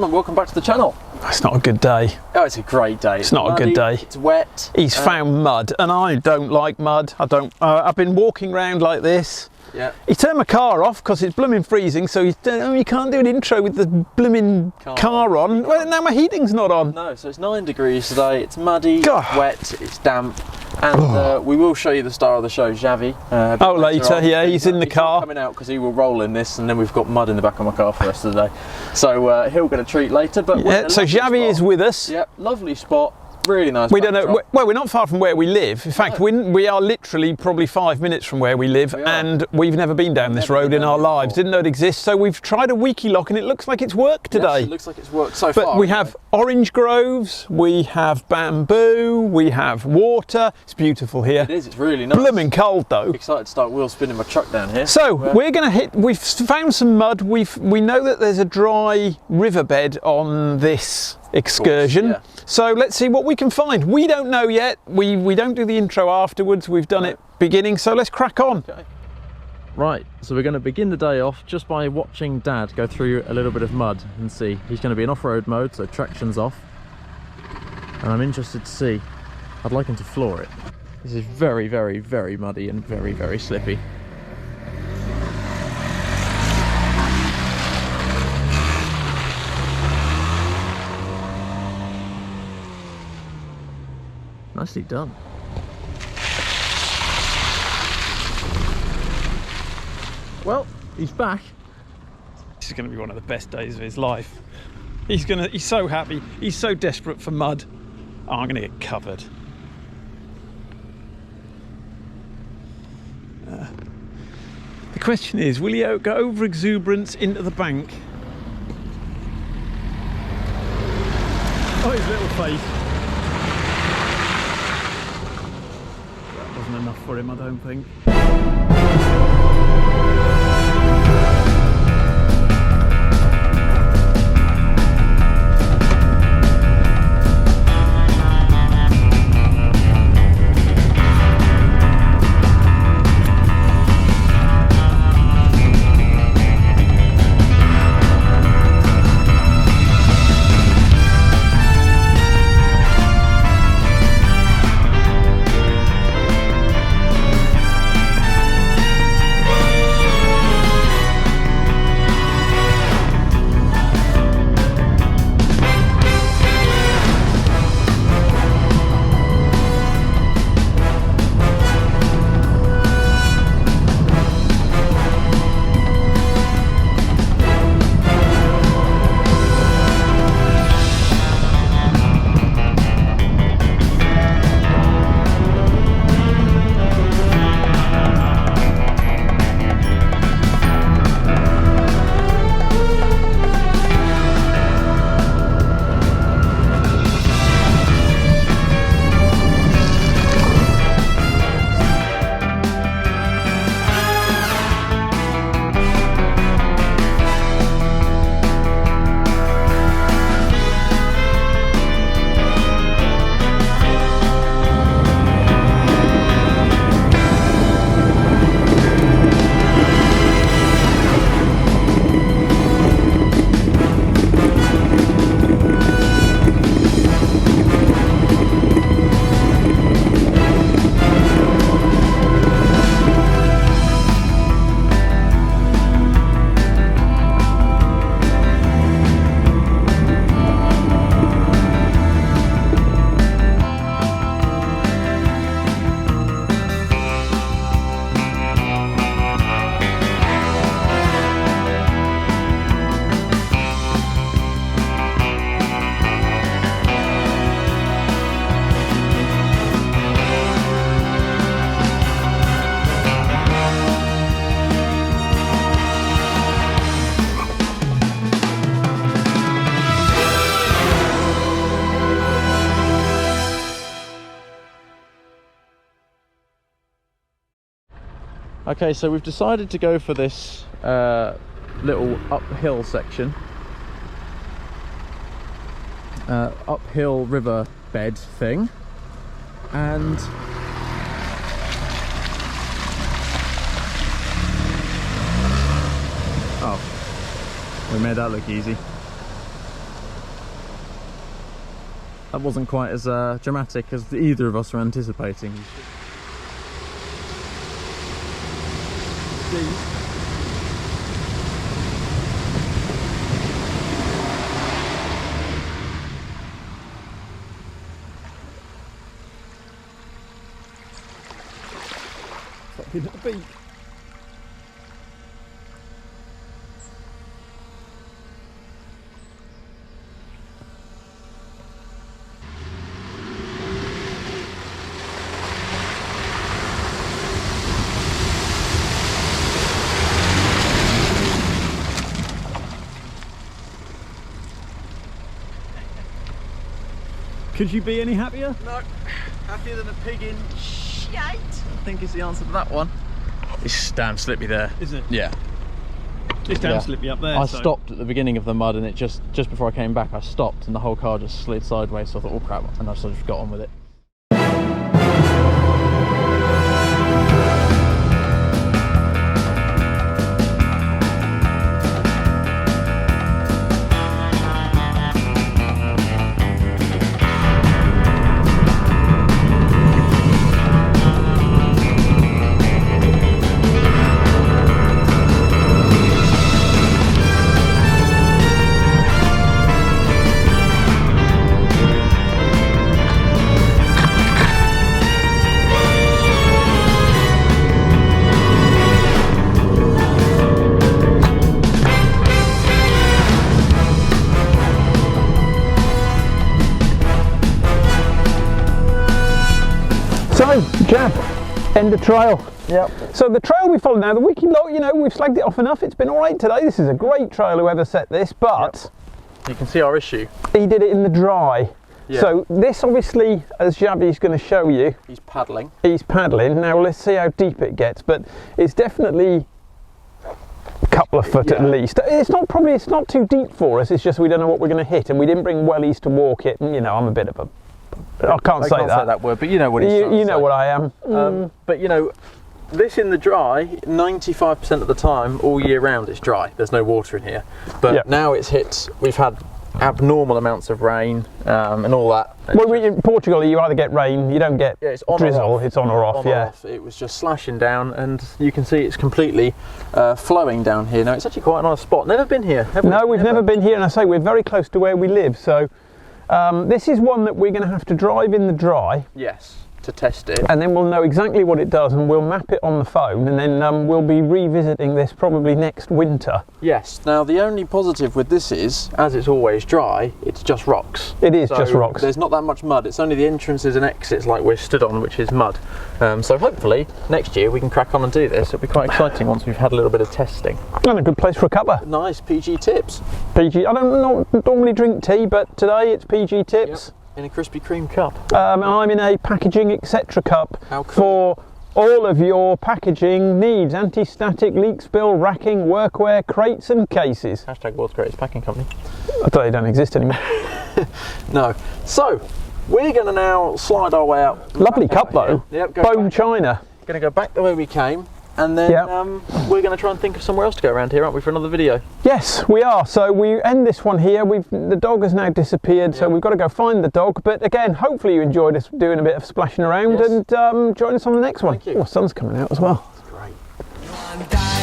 everyone and welcome back to the channel. It's not a good day. Oh, it's a great day. It's not muddy, a good day. It's wet. He's found mud and I don't like mud. I've been walking around like this. Yeah. He turned my car off because it's blooming freezing, so you can't do an intro with the blooming car on. Well, now my heating's not on. No, so it's 9 degrees today. It's muddy, God. It's wet, it's damp. And we will show you the star of the show, Xavi. Later, yeah, he's in the car. Coming out because he will roll in this, and then we've got mud in the back of my car for the rest of the day. So he'll get a treat later. But yeah, so Xavi is with us. Yeah, lovely spot. Really nice. We don't know. Well, we're not far from where we live. In fact, we are literally probably 5 minutes from where we live, and we've never been down this road in our lives. Didn't know it exists. So we've tried a wiki lock, and it looks like it's worked today. Yes, it looks like it's worked so far. But we have orange groves, we have bamboo, we have water. It's beautiful here. It is. It's really nice. Blooming cold though. Excited to start wheel spinning my truck down here. So we're going to hit. We've found some mud. We know that there's a dry riverbed on this excursion. Course, yeah. So let's see what we can find. We don't know yet. We don't do the intro afterwards. We've done it beginning. So let's crack on. Okay. Right, so we're going to begin the day off just by watching Dad go through a little bit of mud and see. He's going to be in off-road mode, so traction's off. And I'm interested to see. I'd like him to floor it. This is very, very, very muddy and very, very slippy. Nicely done. Well, he's back. This is going to be one of the best days of his life. He's so happy. He's so desperate for mud. Oh, I'm going to get covered. The question is, will he go over exuberance into the bank? Oh, his little face. That wasn't enough for him, I don't think. Okay, so we've decided to go for this little uphill section. Uphill river bed thing. And oh, we made that look easy. That wasn't quite as dramatic as either of us were anticipating. Fucking at the beak. Could you be any happier? No, happier than a pig in shite. I think is the answer to that one. It's damn slippy there. Is it? Yeah. It's damn slippy up there. I stopped at the beginning of the mud, and it just before I came back, I stopped, and the whole car just slid sideways. So I thought, oh crap, and I sort of got on with it. So, Jab, end of trail. Yep. So the trail we followed now, the wiki log, you know, we've slagged it off enough. It's been all right today. This is a great trail, whoever set this, but you can see our issue. He did it in the dry. Yeah. So this obviously, as Jabby's going to show you, He's paddling. He's paddling. Now let's see how deep it gets, but it's definitely a couple of foot at least. It's not too deep for us. It's just we don't know what we're going to hit, and we didn't bring wellies to walk it. And you know, I'm a bit of a I can't say that word, but you know what he's you know what I am. But you know, this in the dry, 95% of the time, all year round, it's dry. There's no water in here. But now it's hit. We've had abnormal amounts of rain and all that. Well, in Portugal, you either get rain, you don't get drizzle. It's on or off. It was just slashing down, and you can see it's completely flowing down here. Now it's actually quite a nice spot. Never been here. Have we? No, we've never been here, and I say we're very close to where we live. So this is one that we're going to have to drive in the dry. Yes. To test it, and then we'll know exactly what it does, and we'll map it on the phone, and then we'll be revisiting this probably next winter. Yes. Now the only positive with this is, as it's always dry, it's just rocks. It is just rocks. There's not that much mud. It's only the entrances and exits like we're stood on, which is mud. So hopefully next year we can crack on and do this. It'll be quite exciting once we've had a little bit of testing. And a good place for a cuppa. Nice PG tips. PG. I don't normally drink tea, but today it's PG tips. Yep. In a Krispy Kreme cup. I'm in a packaging etc. cup for all of your packaging needs: anti-static, leak spill, racking, workwear, crates and cases. Hashtag world's greatest packing company. I thought they don't exist anymore. No. So we're going to now slide our way out. Lovely cup though. Yep, bone china. Going to go back the way we came, and then we're going to try and think of somewhere else to go around here, aren't we, for another video? Yes, we are. So we end this one here. The dog has now disappeared, so we've got to go find the dog. But again, splashing you enjoyed us doing a bit of splashing around, and join us on the next one. Thank you. Oh, the sun's coming out as well. That's great.